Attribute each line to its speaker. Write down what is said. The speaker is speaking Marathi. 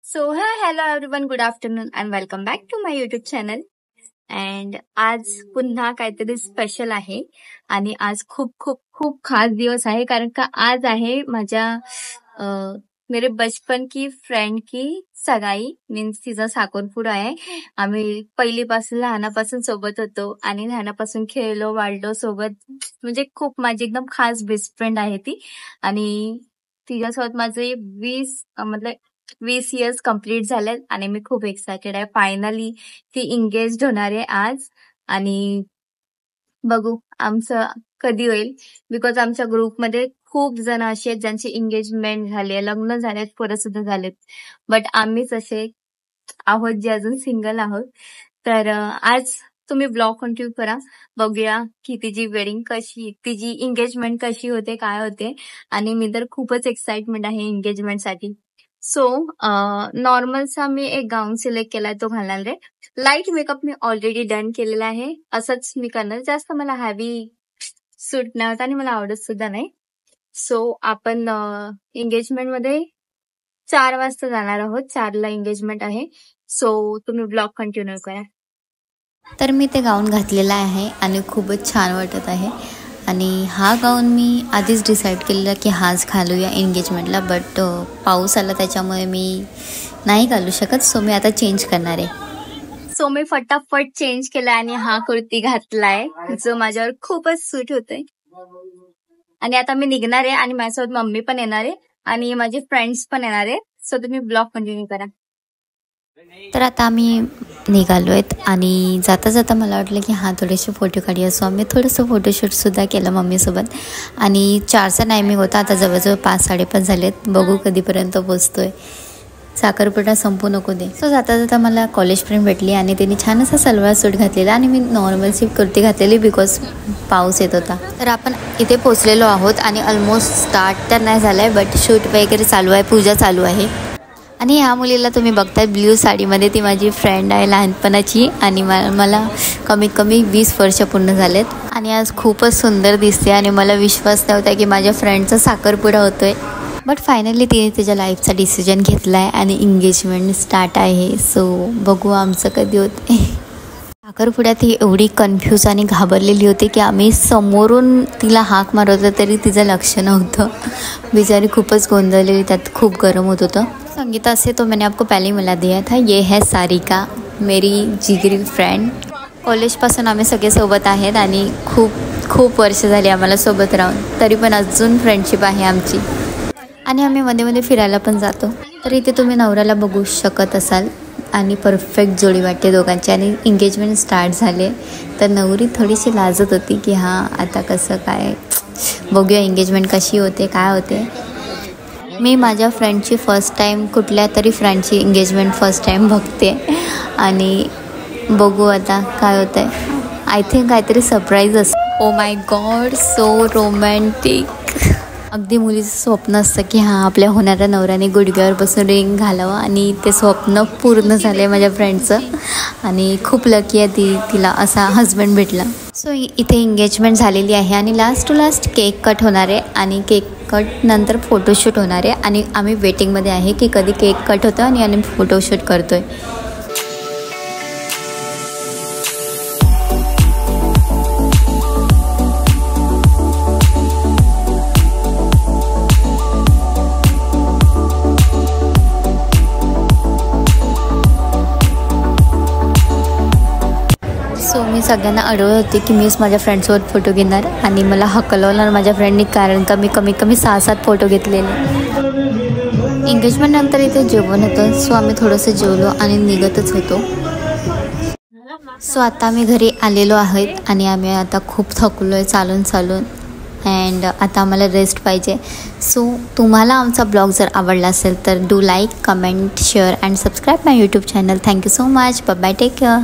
Speaker 1: So, hello everyone, good afternoon and welcome back to my YouTube channel. And आज पुन्हा काहीतरी स्पेशल आहे आणि आज खूप खूप खूप खास दिवस आहे कारण का आज आहे माझ्या मेरे बचपन की फ्रेंड की सगाई मीन्स तिचा साखरपुडा आहे. आम्ही पहिलीपासून लहानापासून सोबत होतो आणि लहानापासून खेळलो वाढलो सोबत. म्हणजे खूप माझी एकदम खास बेस्ट फ्रेंड आहे ती आणि तिच्यासोबत माझे 20 इयर्स कंप्लीट झालेत आणि मी खूप एक्सायटेड आहे. फायनली ती एंगेज्ड होणार आहे आज आणि बघू आमचं कधी होईल. बिकॉज आमच्या ग्रुपमध्ये खूप जण असे आहेत ज्यांची एंगेजमेंट झाली, लग्न झालेत, पोरं सुद्धा झालेत. बट आम्हीच असे आहोत जे अजून सिंगल आहोत. तर आज तुम्ही ब्लॉग कंटिन्यू करा, बघूया की तिची वेडिंग कशी, तिची एंगेजमेंट कशी होते, काय होते. आणि मी तर खूपच एक्साइटमेंट आहे एंगेजमेंटसाठी. सो नॉर्मलचा मी एक गाऊन सिलेक्ट केलाय, तो घालणार आहे. लाईट मेकअप मी ऑलरेडी डन केलेला आहे, असंच मी करणार. जास्त मला हॅवी सूट नाही होत आणि मला आवडत सुद्धा नाही. सो आपण एंगेजमेंट मध्ये 4 वाजता जाणार आहोत. 4ला एंगेजमेंट आहे. सो तुम्ही ब्लॉग कंटिन्यू करा.
Speaker 2: तर मी ते गाऊन घातलेला आहे आणि खूपच छान वाटत आहे. आणि हा गाऊन मी आधीच डिसाईड केलेला की हाच घालूया एंगेजमेंटला, बट पाऊस आला त्याच्यामुळे मी नाही घालू शकत. सो मी आता चेंज करणार आहे.
Speaker 1: सो मी फटाफट चेंज केलाय आणि हा कुर्ती घातलाय जो माझ्यावर खूपच सूट होतोय. आणि आता मी निघणार आहे आणि माझ्यासोबत मम्मी पण येणार आहे आणि माझे फ्रेंड्स पण येणार आहे. सो तुम्ही ब्लॉग कंटिन्यू करा.
Speaker 2: तर आता आम्ही निघालो आहेत आणि जाता जाता मला वाटलं की थोडेसे फोटो काढूया. सो आम्ही थोडंसं फोटोशूटसुद्धा केलं मम्मीसोबत. आणि 4चा टायमिंग होता, आता जवळजवळ 5-5:30 झालेत. बघू कधीपर्यंत पोचतोय, साखरपुडा संपू नको दे. सो जाता जाता मला कॉलेज फ्रेंड भेटली आणि त्यांनी छान असा सलवार सूट घातलेला आणि मी नॉर्मलची कुर्ती घातलेली बिकॉज पाऊस येत होता. तर आपण इथे पोचलेलो आहोत आणि ऑलमोस्ट स्टार्ट तर नाही झालं आहे, बट शूट वगैरे चालू आहे, पूजा चालू आहे. आणि ह्या मुलीला तुम्ही बघताय ब्ल्यू साडीमध्ये, ती माझी फ्रेंड आहे लहानपणाची आणि मला कमीत कमी 20 वर्ष पूर्ण झालेत. आणि आज खूपच सुंदर दिसते आणि मला विश्वास नव्हता की माझ्या फ्रेंडचा साखरपुडा होतोय. बट फायनली तिने तिच्या लाईफचा डिसिजन घेतला आहे आणि एंगेजमेंट स्टार्ट आहे. सो बघू आमचं कधी होते. साखरपुड्यात ही एवढी कन्फ्यूज आणि घाबरलेली होती की आम्ही समोरून तिला हाक मारत होतो तरी तिचं लक्ष नव्हतं. बिचारी खूपच गोंधळलेली, त्यात खूप गरम होत होतं. संगीता से तो मैंने आपको पहले ही मिला दिया था. ये है सारिका, मेरी जिगरी फ्रेंड. कॉलेजपासून आम्ही सगळे सोबत आहेत आणि खूप वर्ष झाली आम्हाला सोबत राहून, तरी पण अजून फ्रेंडशिप आहे आमची. आणि आम्ही मध्ये मध्ये फिरायला पण जातो. तर इथे तुम्ही नवऱ्याला बघू शकत असाल आणि परफेक्ट जोडी वाटते दोघांची. आणि एंगेजमेंट स्टार्ट झाले तर नवरी थोडीशी लाजत होती की आता कसं काय, बघूया एंगेजमेंट कशी होते, काय होते. मी माझ्या फ्रेंडची फर्स्ट टाईम, कुठल्या तरी फ्रेंडची एंगेजमेंट फर्स्ट टाईम बघते आणि बघू आता काय होतं आहे. आय थिंक काहीतरी सरप्राईज असतं. Oh my God, so romantic. अगदी मुलीचं स्वप्न असतं की आपल्या होणाऱ्या नवऱ्याने गुडघ्यावर बसून रिंग घालावं आणि ते स्वप्न पूर्ण झालं आहे माझ्या फ्रेंडचं. आणि खूप लकी आहे तिला असा हजबंड भेटला. सो इथे एंगेजमेंट झालेली आहे आणि last to last cake cut होणार आहे आणि केक कट नंतर फोटोशूट होणार आहे. आणि आम्ही वेटिंगमध्ये आहे की कधी केक कट होतं आणि आम्ही फोटोशूट करतो आहे. सो मी सगळ्यांना अडवत होते की मीच माझ्या फ्रेंडसोबत फोटो घेणार आणि मला हकलवणार माझ्या फ्रेंडनी, कारण का मी कमीत कमी 6-7 फोटो घेतलेले. एंगेजमेंट नंतर इथे जेवण होतं. सो आम्ही थोडंसं जेवलो आणि निघतच होतो. सो आता आम्ही घरी आलेलो आहेत आणि आम्ही आता खूप थकलो आहे चालून अँड आता आम्हाला रेस्ट पाहिजे. सो तुम्हाला आमचा ब्लॉग जर आवडला असेल तर do like, comment, share and subscribe my YouTube channel. Thank you so much. Bye bye, take care.